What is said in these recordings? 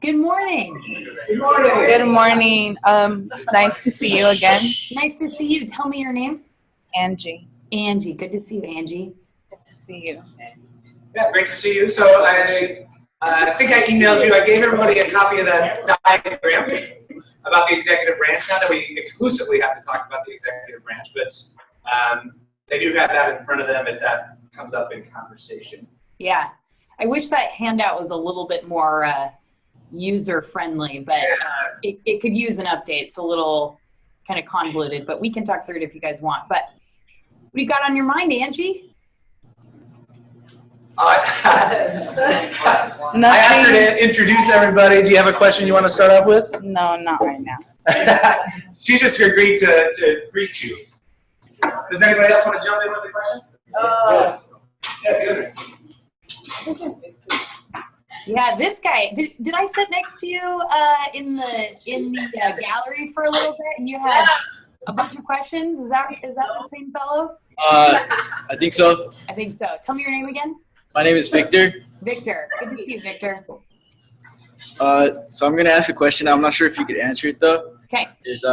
Good morning. Good morning. Good morning. It's nice to see you again. Nice to see you. Tell me your name. Angie. Angie. Good to see you, Angie. Good to see you. Yeah, great to see you. So I think I emailed you. I gave everybody a copy of that diagram about the executive branch. Not that we exclusively have to talk about the executive branch, but they do have that in front of them if that comes up in conversation. Yeah. I wish that handout was a little bit more user-friendly, but it could use an update. It's a little kind of convoluted, but we can talk through it if you guys want. But what do you got on your mind, Angie? I asked her to introduce everybody. Do you have a question you want to start off with? No, not right now. She just agreed to greet you. Does anybody else want to jump in with a question? Yes. Yeah, good. Yeah, this guy. Did I sit next to you in the gallery for a little bit, and you had a bunch of questions? Is that the same fellow? I think so. I think so. Tell me your name again. My name is Victor. Victor. Good to see you, Victor. So I'm gonna ask a question. I'm not sure if you could answer it though. Okay. Is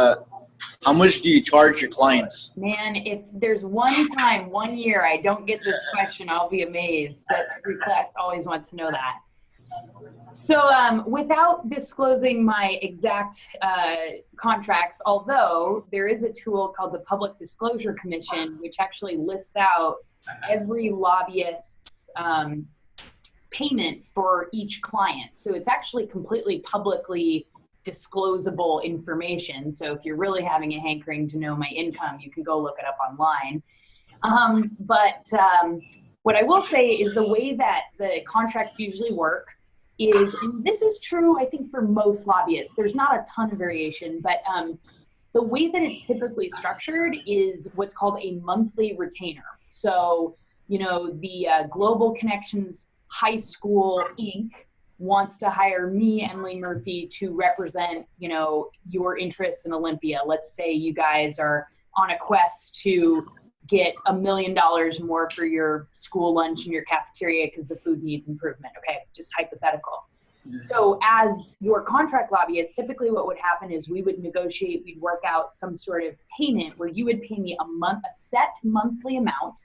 how much do you charge your clients? Man, if there's one year I don't get this question, I'll be amazed. But Reclax always wants to know that. So without disclosing my exact contracts, although there is a tool called the Public Disclosure Commission, which actually lists out every lobbyist's payment for each client. So it's actually completely publicly disclosable information. So if you're really having a hankering to know my income, you can go look it up online. But what I will say is the way that the contracts usually work is, and this is true, I think, for most lobbyists. There's not a ton of variation, but the way that it's typically structured is what's called a monthly retainer. So, the Global Connections High School, Inc. wants to hire me, Emily Murphy, to represent, your interests in Olympia. Let's say you guys are on a quest to get $1 million more for your school lunch and your cafeteria because the food needs improvement. Okay, just hypothetical. Yeah. So as your contract lobbyist, typically what would happen is we would negotiate, we'd work out some sort of payment where you would pay me a set monthly amount,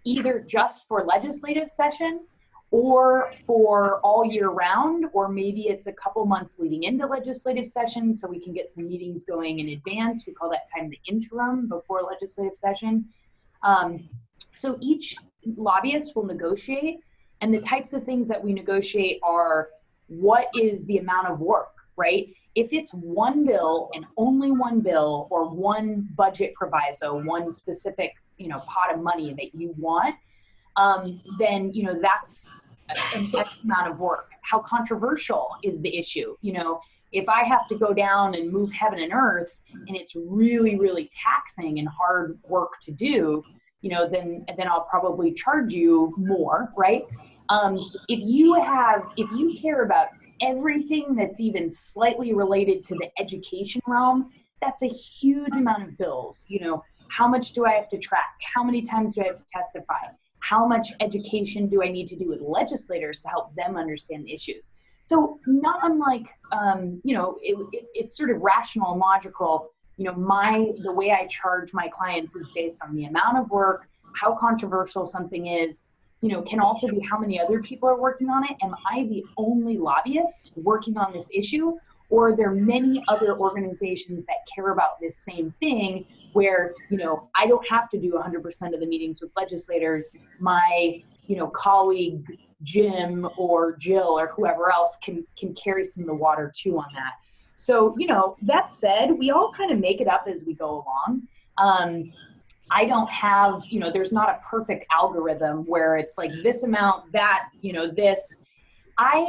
either just for legislative session or for all year round, or maybe it's a couple months leading into legislative session so we can get some meetings going in advance. We call that time the interim before legislative session. So each lobbyist will negotiate, and the types of things that we negotiate are what is the amount of work, right? If it's one bill and only one bill, or one budget proviso, one specific, pot of money that you want, then, that's an X amount of work. How controversial is the issue? If I have to go down and move heaven and earth, and it's really, really taxing and hard work to do, then I'll probably charge you more, right? If you care about everything that's even slightly related to the education realm, that's a huge amount of bills. How much do I have to track? How many times do I have to testify? How much education do I need to do with legislators to help them understand the issues? So not unlike, it's sort of rational and logical. The way I charge my clients is based on the amount of work, how controversial something is, can also be how many other people are working on it. Am I the only lobbyist working on this issue? Or are there many other organizations that care about this same thing where, I don't have to do 100% of the meetings with legislators. My, colleague Jim or Jill or whoever else can carry some of the water too on that. So, that said, we all kind of make it up as we go along. I don't have, there's not a perfect algorithm where it's like this amount, that, this.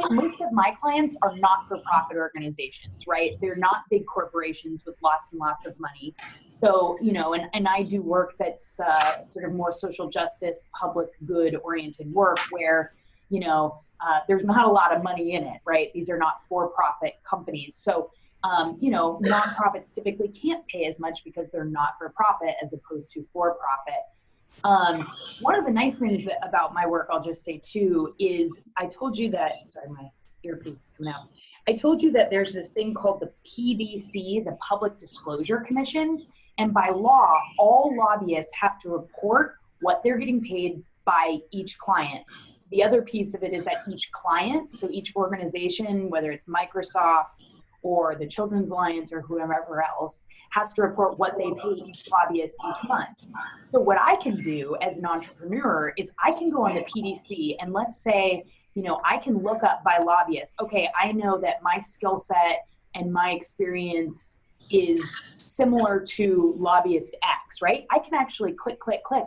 Most of my clients are not-for-profit organizations, right? They're not big corporations with lots and lots of money. So, and I do work that's sort of more social justice, public good oriented work where, there's not a lot of money in it, right? These are not for-profit companies. So, nonprofits typically can't pay as much because they're not-for-profit as opposed to for-profit. One of the nice things about my work, I'll just say too, is I told you that, sorry, my earpiece is coming out. I told you that there's this thing called the PDC, the Public Disclosure Commission, and by law, all lobbyists have to report what they're getting paid by each client. The other piece of it is that each client, so each organization, whether it's Microsoft or the Children's Alliance or whoever else, has to report what they pay each lobbyist each month. So what I can do as an entrepreneur is I can go on the PDC and let's say, you know, I can look up by lobbyists. Okay, I know that my skill set and my experience is similar to lobbyist X, right? I can actually click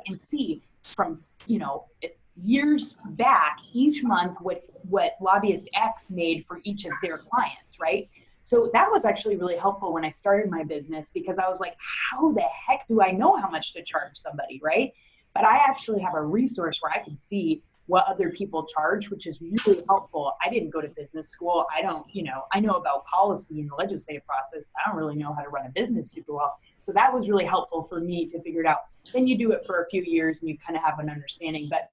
and see from, you know, it's years back each month what lobbyist X made for each of their clients, right? So that was actually really helpful when I started my business because I was like, how the heck do I know how much to charge somebody, right? But I actually have a resource where I can see what other people charge, which is really helpful. I didn't go to business school. I don't, you know, I know about policy and the legislative process, but I don't really know how to run a business super well. So that was really helpful for me to figure it out. Then you do it for a few years and you kind of have an understanding. But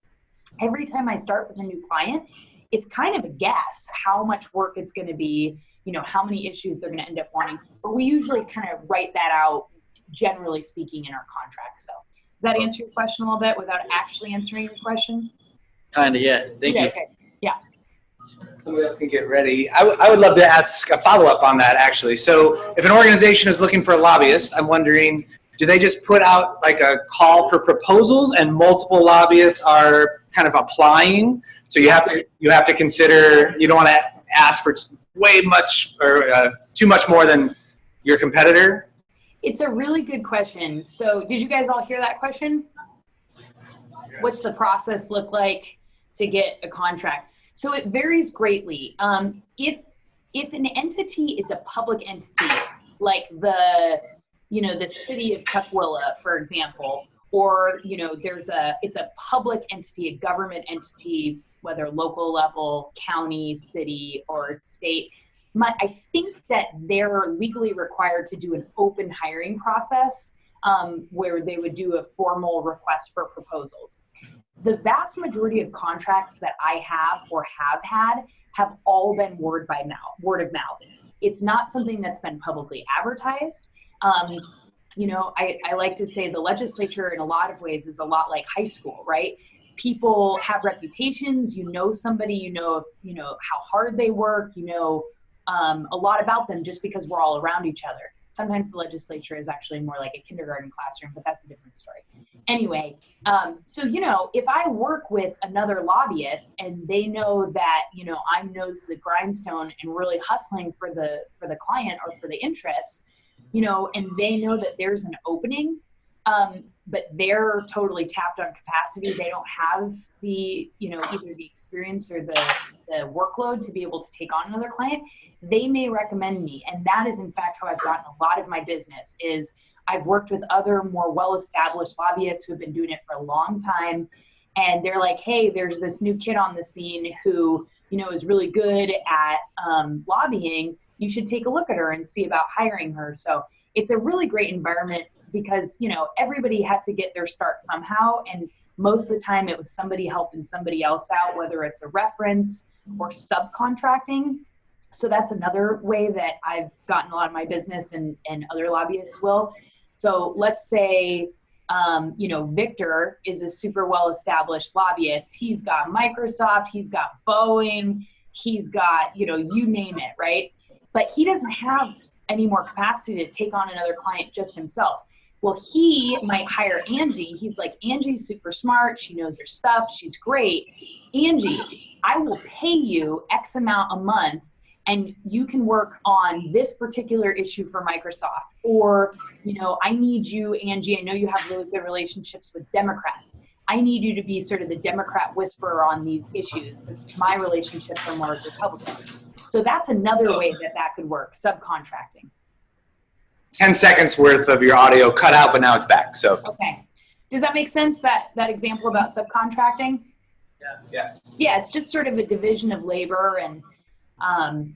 every time I start with a new client, it's kind of a guess how much work it's going to be, you know, how many issues they're going to end up wanting. But we usually kind of write that out, generally speaking, in our contract. So does that answer your question a little bit without actually answering your question? Kind of, yeah. Thank you. Okay. Yeah. Somebody else can get ready. I would love to ask a follow-up on that, actually. So if an organization is looking for a lobbyist, I'm wondering, do they just put out like a call for proposals and multiple lobbyists are kind of applying? So you have to consider, you don't want to ask for way much or too much more than your competitor? It's a really good question. So did you guys all hear that question? What's the process look like to get a contract? So it varies greatly. If an entity is a public entity, like the city of Tukwila, for example, or, you know, it's a public entity, a government entity, whether local level, county, city, or state, I think that they're legally required to do an open hiring process where they would do a formal request for proposals. The vast majority of contracts that I have or have had have all been word of mouth. It's not something that's been publicly advertised. You know, I like to say the legislature in a lot of ways is a lot like high school, right? People have reputations, you know somebody, you know how hard they work, you know a lot about them just because we're all around each other. Sometimes the legislature is actually more like a kindergarten classroom, but that's a different story. Anyway, so, you know, if I work with another lobbyist and they know that, you know, I'm nose to the grindstone and really hustling for the client or for the interests, you know, and they know that there's an opening, but they're totally tapped on capacity. They don't have the, you know, either the experience or the workload to be able to take on another client. They may recommend me. And that is in fact how I've gotten a lot of my business is I've worked with other more well-established lobbyists who have been doing it for a long time. And they're like, hey, there's this new kid on the scene who, you know, is really good at lobbying. You should take a look at her and see about hiring her. So it's a really great environment because, you know, everybody had to get their start somehow. And most of the time it was somebody helping somebody else out, whether it's a reference or subcontracting. So that's another way that I've gotten a lot of my business and other lobbyists will. So let's say, you know, Victor is a super well-established lobbyist. He's got Microsoft, he's got Boeing, he's got, you know, you name it, right? But he doesn't have any more capacity to take on another client just himself. Well, he might hire Angie. He's like, Angie's super smart. She knows her stuff. She's great. Angie, I will pay you X amount a month and you can work on this particular issue for Microsoft. Or, you know, I need you, Angie, I know you have really good relationships with Democrats. I need you to be sort of the Democrat whisperer on these issues because my relationships are more with Republicans. So that's another way that could work, subcontracting. 10 seconds worth of your audio cut out, but now it's back. So okay. Does that make sense, that example about subcontracting? yeah. Yes. Yeah, it's just sort of a division of labor and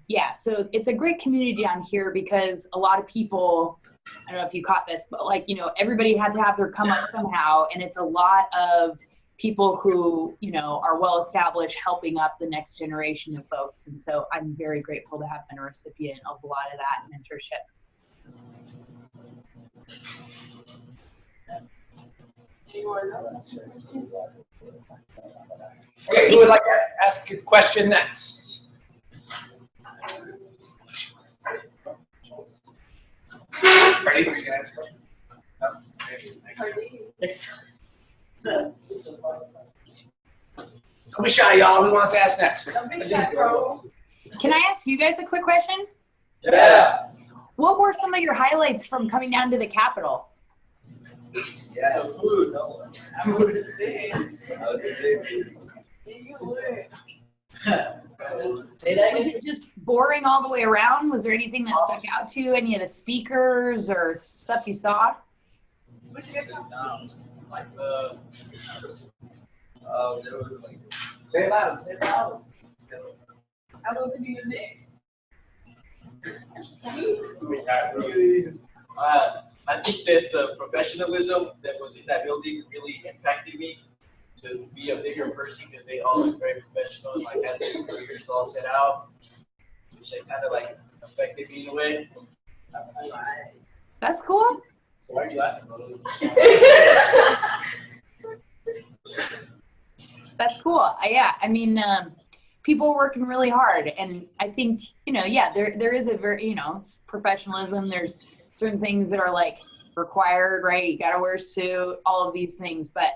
yeah, so it's a great community down here because a lot of people, I don't know if you caught this, but like, you know, everybody had to have their come up somehow. And it's a lot of people who, you know, are well established, helping up the next generation of folks. And so I'm very grateful to have been a recipient of a lot of that mentorship. Anyone else has any questions? Okay, who would like to ask a question next? Ready? Were you gonna ask a question? No? Don't be shy, y'all. Who wants to ask next? Can I ask you guys a quick question? Yeah. What were some of your highlights from coming down to the Capitol? Yeah. Food. Say that Was it just boring all the way around? Was there anything that stuck out to you? Any of the speakers or stuff you saw? Say it loud. Say it loud. I will do your name. I think that the professionalism that was in that building really impacted me to be a bigger person because they all look very professional and like had their careers all set out, which kind of like affected me in a way. That's cool. Why are you laughing, bro? That's cool. Yeah, I mean, people are working really hard, and I think, you know, yeah, there is a very, you know, it's professionalism. There's certain things that are like required, right? You got to wear a suit, all of these things, but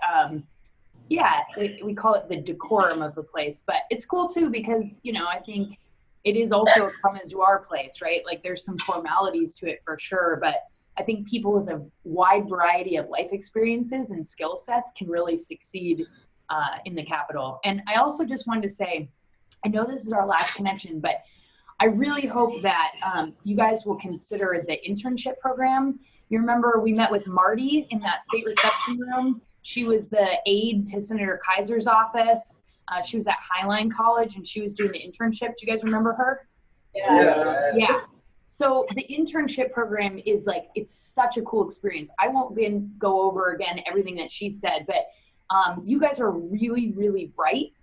yeah, we call it the decorum of the place. But it's cool too because, you know, I think it is also a come as you are place, right? Like there's some formalities to it for sure, but I think people with a wide variety of life experiences and skill sets can really succeed in the Capitol. And I also just wanted to say, I know this is our last connection, but I really hope that you guys will consider the internship program. You remember we met with Marty in that state reception room. She was the aide to Senator Kaiser's office. She was at Highline College and she was doing the internship. Do you guys remember her? Yeah. So the internship program is like, it's such a cool experience. I won't go over again everything that she said, but you guys are really, really bright.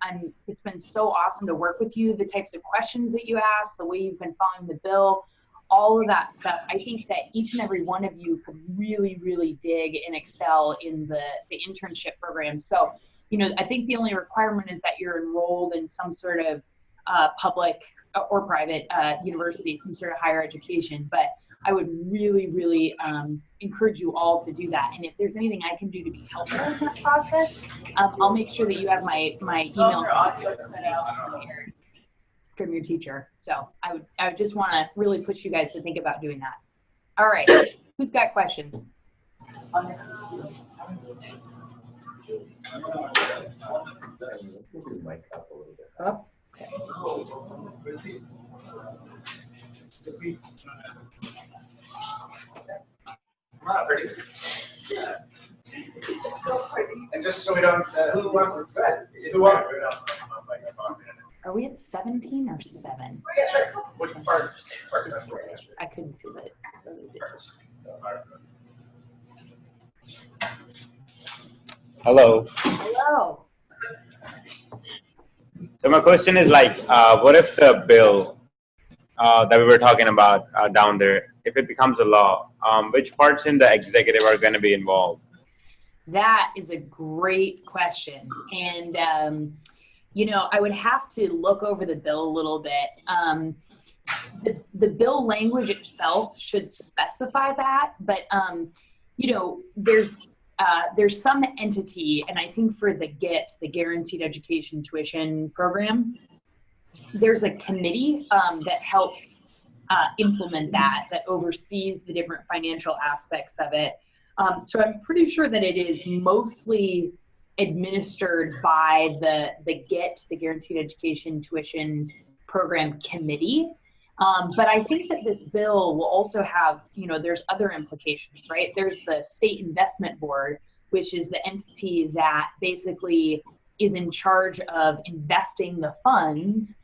It's been so awesome to work with you, the types of questions that you ask, the way you've been following the bill, all of that stuff. I think that each and every one of you could really, really dig and excel in the internship program. So, you know, I think the only requirement is that you're enrolled in some sort of public or private university, some sort of higher education. But I would really, really encourage you all to do that. And if there's anything I can do to be helpful in that process, I'll make sure that you have my email from your teacher. So I would just want to really push you guys to think about doing that. All right, who's got questions? Up. Okay. Come on, pretty. And just so we don't, who wants to go ahead? Who wants? Are we at 17 or 7? Yeah, sure. Which part? I couldn't see that. Hello. Hello. So my question is like, what if the bill that we were talking about down there, if it becomes a law, which parts in the executive are going to be involved? That is a great question. And, you know, I would have to look over the bill a little bit. The bill language itself should specify that, but, you know, there's some entity, and I think for the GET, the Guaranteed Education Tuition Program, there's a committee that helps implement that oversees the different financial aspects of it. So I'm pretty sure that it is mostly administered by the GET, the Guaranteed Education Tuition Program Committee. But I think that this bill will also have, you know, there's other implications, right? There's the State Investment Board, which is the entity that basically is in charge of investing the funds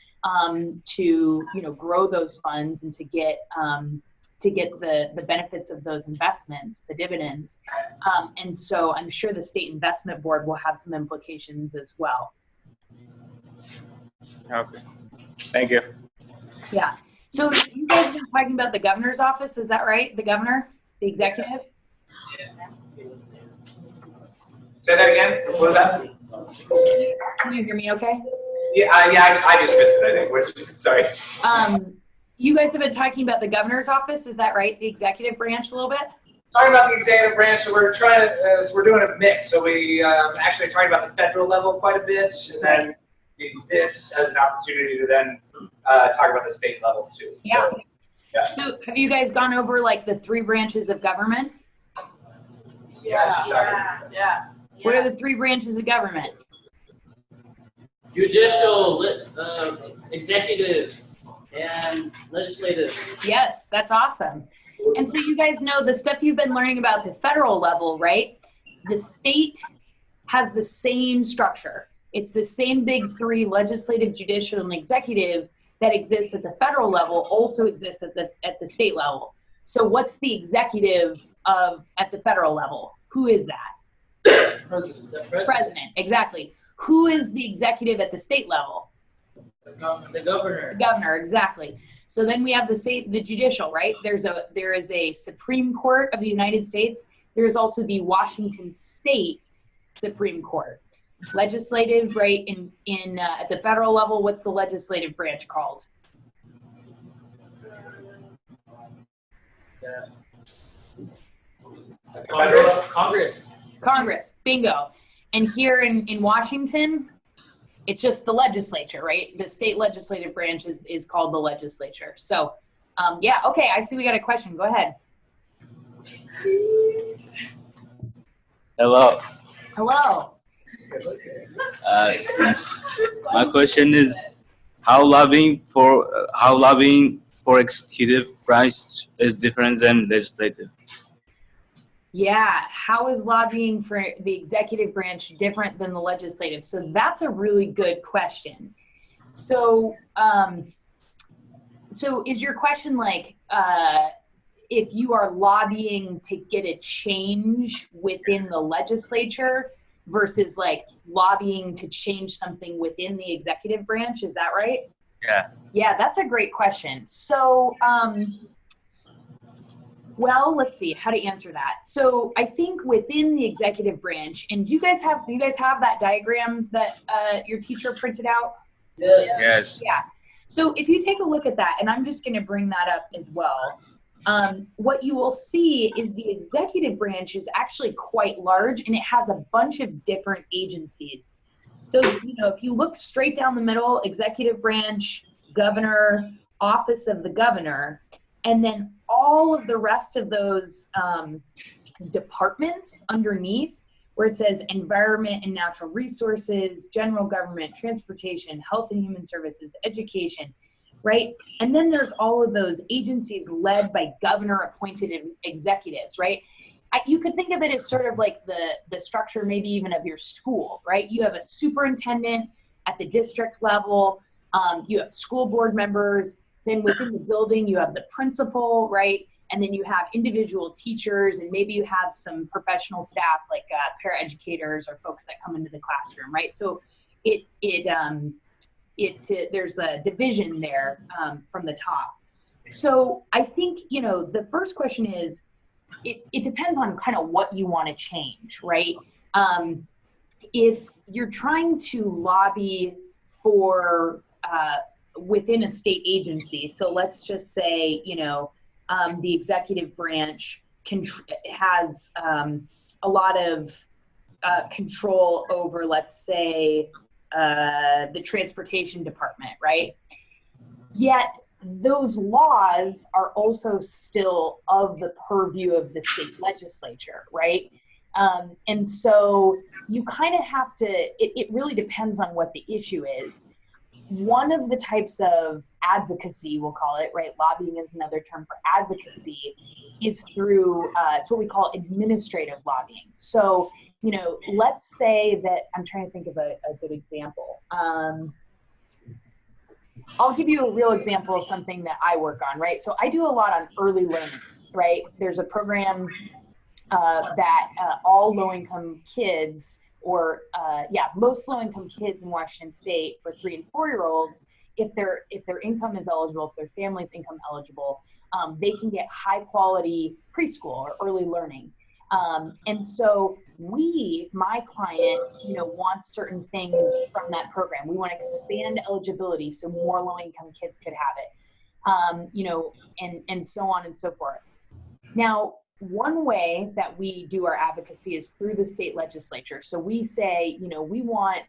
to, you know, grow those funds and to get to get the benefits of those investments, the dividends. And so I'm sure the state investment board will have some implications as well. Okay. Thank you. Yeah. So you guys have been talking about the governor's office, is that right? The governor, the executive? Say that again. What was that? Can you hear me okay? Yeah, I just missed it, I think. Sorry. You guys have been talking about the governor's office, is that right? The executive branch a little bit? Talking about the executive branch, so we're trying to, so we're doing a mix. So we actually talking about the federal level quite a bit, and then this as an opportunity to then talk about the state level too. Yeah. So, yeah. So have you guys gone over like the 3 branches of government? Yeah. What are the 3 branches of government? Judicial, executive, and legislative. Yes, that's awesome. And so you guys know the stuff you've been learning about the federal level, right? The state has the same structure. It's the same big 3, legislative, judicial, and executive, that exists at the federal level also exists at the state level. So what's the executive at the federal level? Who is that? President. The President, exactly. Who is the executive at the state level? The governor. The governor, exactly. So then we have the judicial, right? There is a Supreme Court of the United States. There is also the Washington State Supreme Court. Legislative, right? At the federal level, what's the legislative branch called? Congress. It's Congress. Bingo. And here in Washington, it's just the legislature, right? The state legislative branch is called the legislature. So, yeah. Okay. I see we got a question. Go ahead. Hello. Hello. My question is how lobbying for executive branch is different than legislative. Yeah. How is lobbying for the executive branch different than the legislative? So that's a really good question. So, so is your question like, if you are lobbying to get a change within the legislature versus like lobbying to change something within the executive branch? Is that right? Yeah. Yeah, that's a great question. So, well, let's see how to answer that. So I think within the executive branch, and you guys have that diagram that your teacher printed out? Yes. Yeah. So if you take a look at that, and I'm just going to bring that up as well, what you will see is the executive branch is actually quite large, and it has a bunch of different agencies. So, you know, if you look straight down the middle, executive branch, governor, office of the governor, and then all of the rest of those departments underneath, where it says environment and natural resources, general government, transportation, health and human services, education, right? And then there's all of those agencies led by governor appointed executives, right? You could think of it as sort of like the structure maybe even of your school, right? You have a superintendent at the district level, you have school board members, then within the building you have the principal, right? And then you have individual teachers, and maybe you have some professional staff like paraeducators or folks that come into the classroom, right? So there's a division there from the top. So I think, you know, the first question is, it depends on kind of what you want to change, right? If you're trying to lobby for within a state agency, so let's just say, you know, the executive branch has a lot of control over, let's say, the transportation department, right? Yet those laws are also still of the purview of the state legislature, right? And so you kind of have to, it really depends on what the issue is. One of the types of advocacy, we'll call it, right? Lobbying is another term for advocacy, is through, it's what we call administrative lobbying. So, you know, let's say that, I'm trying to think of a good example. I'll give you a real example of something that I work on, right? So I do a lot on early learning, right? There's a program that all low-income kids, or most low-income kids in Washington State for 3 and 4-year-olds, if their income is eligible, if their family's income eligible, they can get high-quality preschool or early learning. And so my client, wants certain things from that program. We want to expand eligibility so more low-income kids could have it, and so on and so forth. Now, one way that we do our advocacy is through the state legislature. So we say, we want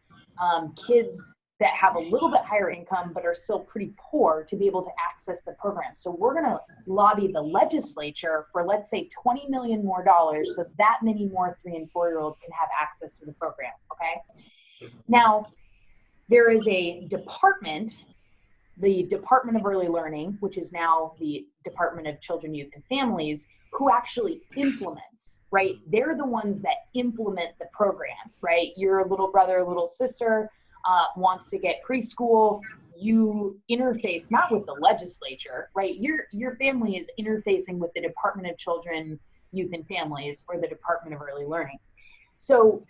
kids that have a little bit higher income but are still pretty poor to be able to access the program. So we're going to lobby the legislature for, let's say, $20 million more dollars so that many more 3 and 4-year-olds can have access to the program, okay? Now, there is a department, the Department of Early Learning, which is now the Department of Children, Youth, and Families, who actually implements, right? They're the ones that implement the program, right? Your little brother, little sister wants to get preschool. You interface not with the legislature, right? Your family is interfacing with the Department of Children, Youth, and Families, or the Department of Early Learning. So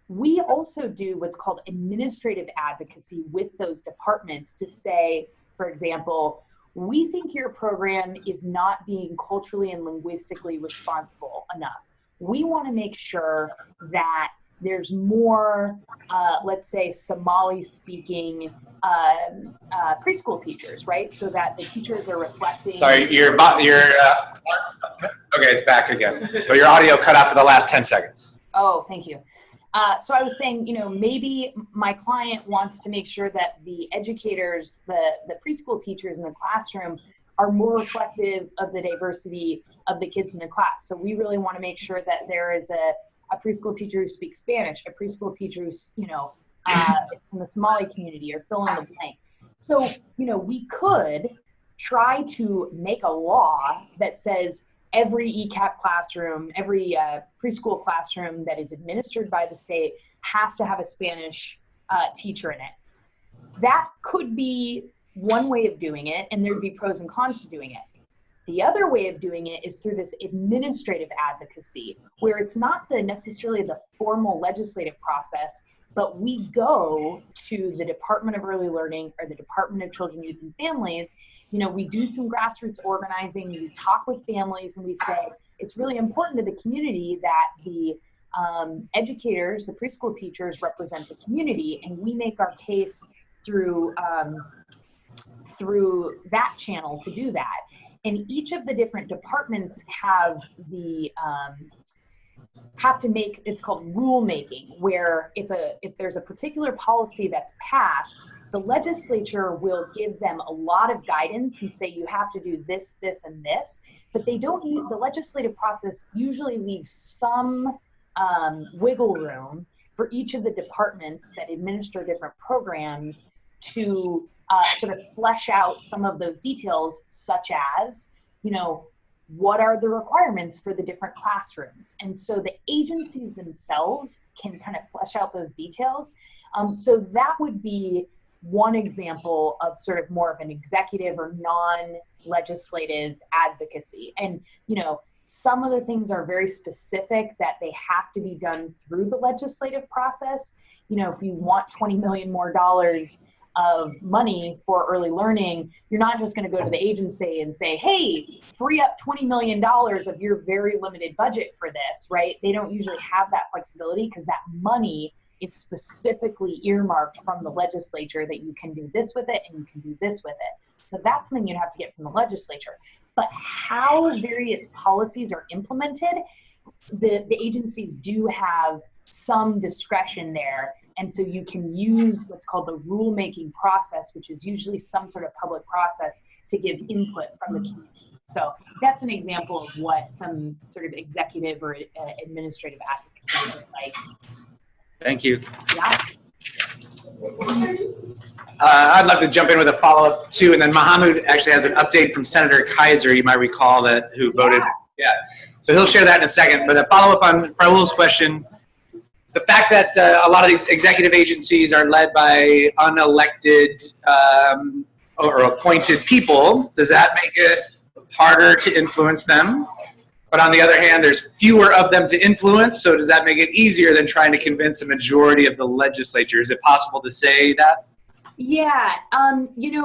we also do what's called administrative advocacy with those departments to say, for example, we think your program is not being culturally and linguistically responsible enough. We want to make sure that there's more, let's say, Somali-speaking preschool teachers, right? So that the teachers are reflecting. Sorry, okay, it's back again. But your audio cut out for the last 10 seconds. Oh, thank you. So I was saying, maybe my client wants to make sure that the educators, the preschool teachers in the classroom are more reflective of the diversity of the kids in the class. So we really want to make sure that there is a preschool teacher who speaks Spanish, a preschool teacher who's, it's from the Somali community, or fill in the blank. So, we could try to make a law that says every ECAP classroom, every preschool classroom that is administered by the state has to have a Spanish teacher in it. That could be one way of doing it, and there'd be pros and cons to doing it. The other way of doing it is through this administrative advocacy, where it's not necessarily the formal legislative process, but we go to the Department of Early Learning or the Department of Children, Youth, and Families. We do some grassroots organizing, we talk with families, and we say, it's really important to the community that the educators, the preschool teachers, represent the community, and we make our case through that channel to do that. And each of the different departments have to make, it's called rulemaking, where if there's a particular policy that's passed, the legislature will give them a lot of guidance and say you have to do this, this, and this, but they don't use, the legislative process usually leaves some wiggle room for each of the departments that administer different programs to sort of flesh out some of those details, such as, what are the requirements for the different classrooms? And so the agencies themselves can kind of flesh out those details. So that would be one example of sort of more of an executive or non-legislative advocacy. And, some of the things are very specific that they have to be done through the legislative process. If you want $20 million more dollars of money for early learning, you're not just going to go to the agency and say, hey, free up $20 million of your very limited budget for this, right? They don't usually have that flexibility because that money is specifically earmarked from the legislature that you can do this with it and you can do this with it. So that's something you'd have to get from the legislature. But how various policies are implemented, the agencies do have some discretion there. And so you can use what's called the rulemaking process, which is usually some sort of public process to give input from the community. So that's an example of what some sort of executive or administrative advocacy looks like. Thank you. Yeah. I'd love to jump in with a follow-up too, and then Mohammed actually has an update from Senator Kaiser, you might recall, that who voted. Yeah. So he'll share that in a second. But a follow-up on Raul's question. The fact that a lot of these executive agencies are led by unelected or appointed people, does that make it harder to influence them? But on the other hand, there's fewer of them to influence, so does that make it easier than trying to convince a majority of the legislature? Is it possible to say that? Yeah,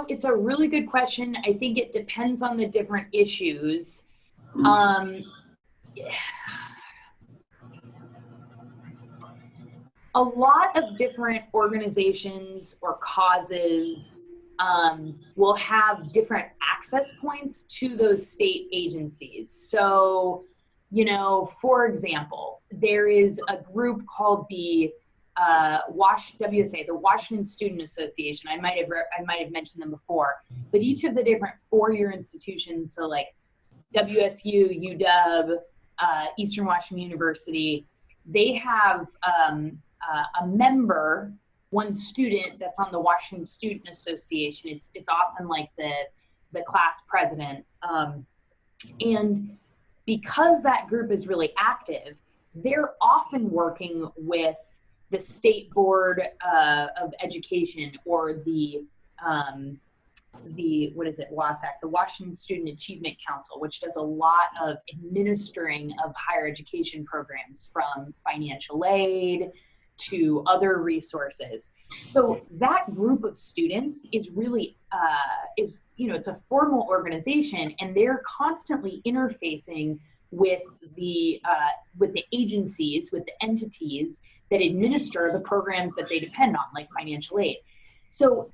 it's a really good question. I think it depends on the different issues. A lot of different organizations or causes will have different access points to those state agencies. So, for example, there is a group called the WSA, the Washington Student Association. I might have mentioned them before, but each of the different four-year institutions, so like WSU, UW, Eastern Washington University, they have a member, one student that's on the Washington Student Association. It's often like the class president, and because that group is really active, they're often working with the State Board of Education or the WASAC, the Washington Student Achievement Council, which does a lot of administering of higher education programs, from financial aid to other resources. So that group of students is really, it's a formal organization, and they're constantly interfacing with the agencies, with the entities that administer the programs that they depend on, like financial aid. So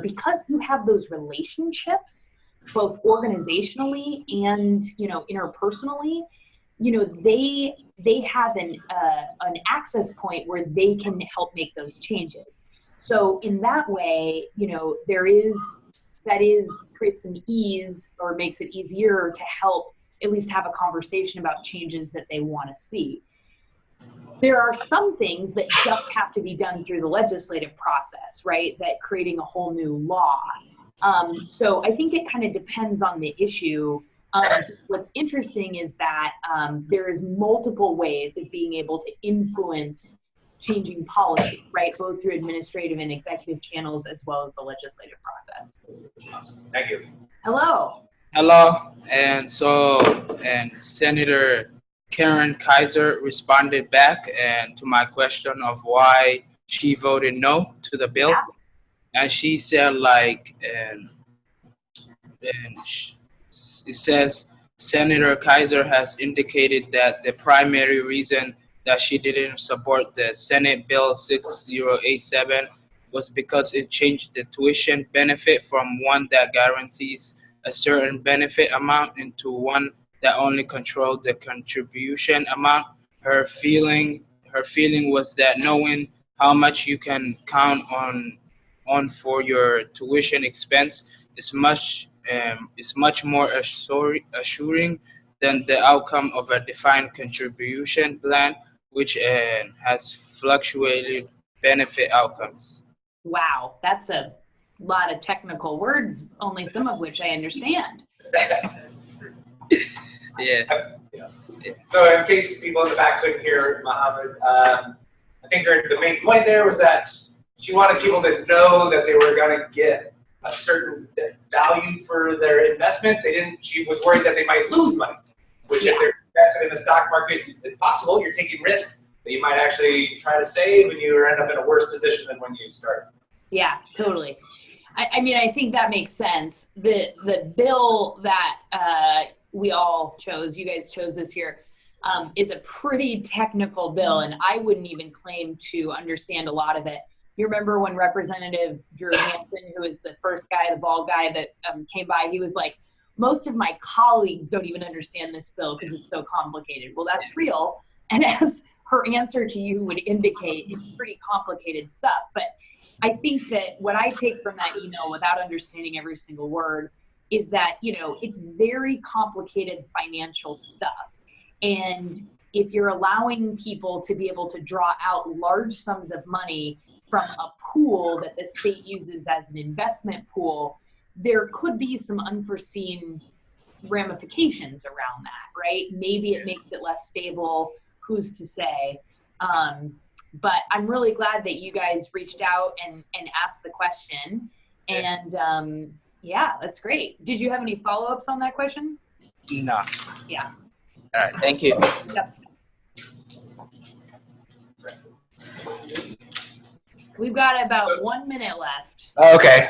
because you have those relationships, both organizationally and, interpersonally, they have an access point where they can help make those changes. So in that way, creates some ease, or makes it easier to help at least have a conversation about changes that they want to see. There are some things that just have to be done through the legislative process, right? That creating a whole new law. So I think it kind of depends on the issue. What's interesting is that there is multiple ways of being able to influence changing policy, right? Both through administrative and executive channels, as well as the legislative process. Awesome. Thank you. Hello. Hello. And Senator Karen Kaiser responded back to my question of why she voted no to the bill. Yeah. And she said it says, Senator Kaiser has indicated that the primary reason that she didn't support the Senate Bill 6087 was because it changed the tuition benefit from one that guarantees a certain benefit amount into one that only controlled the contribution amount. Her feeling was that knowing how much you can count on for your tuition expense is much more assuring than the outcome of a defined contribution plan, which has fluctuated benefit outcomes. Wow, that's a lot of technical words, only some of which I understand. Yeah. So in case people in the back couldn't hear Mohammed, I think the main point there was that she wanted people to know that they were going to get a certain value for their investment. She was worried that they might lose money, which if they're invested in the stock market, it's possible you're taking risk that you might actually try to save and you end up in a worse position than when you started. Yeah, totally. I mean, I think that makes sense. The bill that we all chose, you guys chose this year, is a pretty technical bill, and I wouldn't even claim to understand a lot of it. You remember when Representative Drew Hansen, who was the first guy, the bald guy that came by, he was like, most of my colleagues don't even understand this bill because it's so complicated. Well, that's real. And as her answer to you would indicate, it's pretty complicated stuff. But I think that what I take from that email, without understanding every single word, is that, it's very complicated financial stuff. And if you're allowing people to be able to draw out large sums of money from a pool that the state uses as an investment pool, there could be some unforeseen ramifications around that, right? Maybe it makes it less stable, who's to say? But I'm really glad that you guys reached out and asked the question. And yeah, that's great. Did you have any follow-ups on that question? No. Yeah. All right. Thank you. Yep. We've got about 1 minute left. Okay.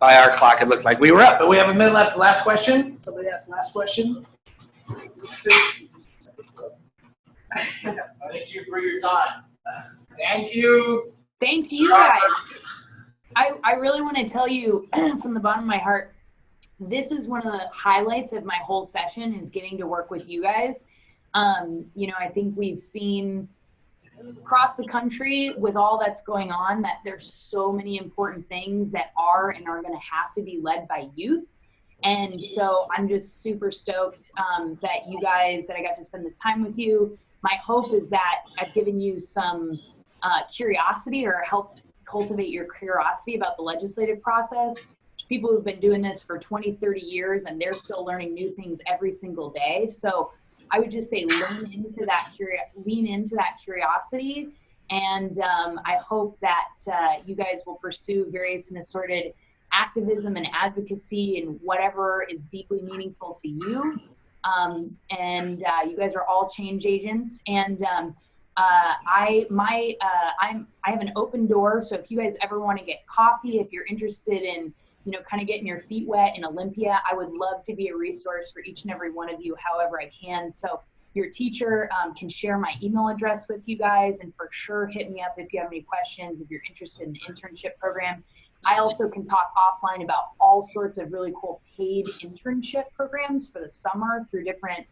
By our clock, it looked like we were up, but we have a minute left. Last question. Somebody asked the last question. Thank you for your time. Thank you. Thank you guys. I really want to tell you from the bottom of my heart, this is one of the highlights of my whole session is getting to work with you guys. You know, I think we've seen across the country with all that's going on that there's so many important things that are and are going to have to be led by youth. And so I'm just super stoked that you guys, that I got to spend this time with you. My hope is that I've given you some curiosity or helped cultivate your curiosity about the legislative process. People who've been doing this for 20, 30 years and they're still learning new things every single day. So I would just say lean into that curiosity. And I hope that you guys will pursue various and assorted activism and advocacy and whatever is deeply meaningful to you. And you guys are all change agents. And I have an open door. So if you guys ever want to get coffee, if you're interested in, you know, kind of getting your feet wet in Olympia, I would love to be a resource for each and every one of you, however I can. So your teacher can share my email address with you guys, and for sure hit me up if you have any questions, if you're interested in the internship program. I also can talk offline about all sorts of really cool paid internship programs for the summer through different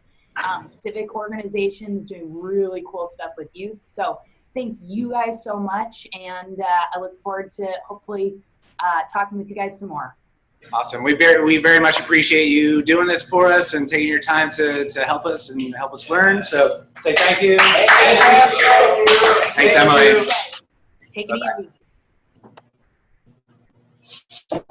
civic organizations doing really cool stuff with youth. So thank you guys so much, and I look forward to hopefully talking with you guys some more. Awesome. We very much appreciate you doing this for us and taking your time to help us and help us learn. So say thank you. Thanks, Emily. Take it easy.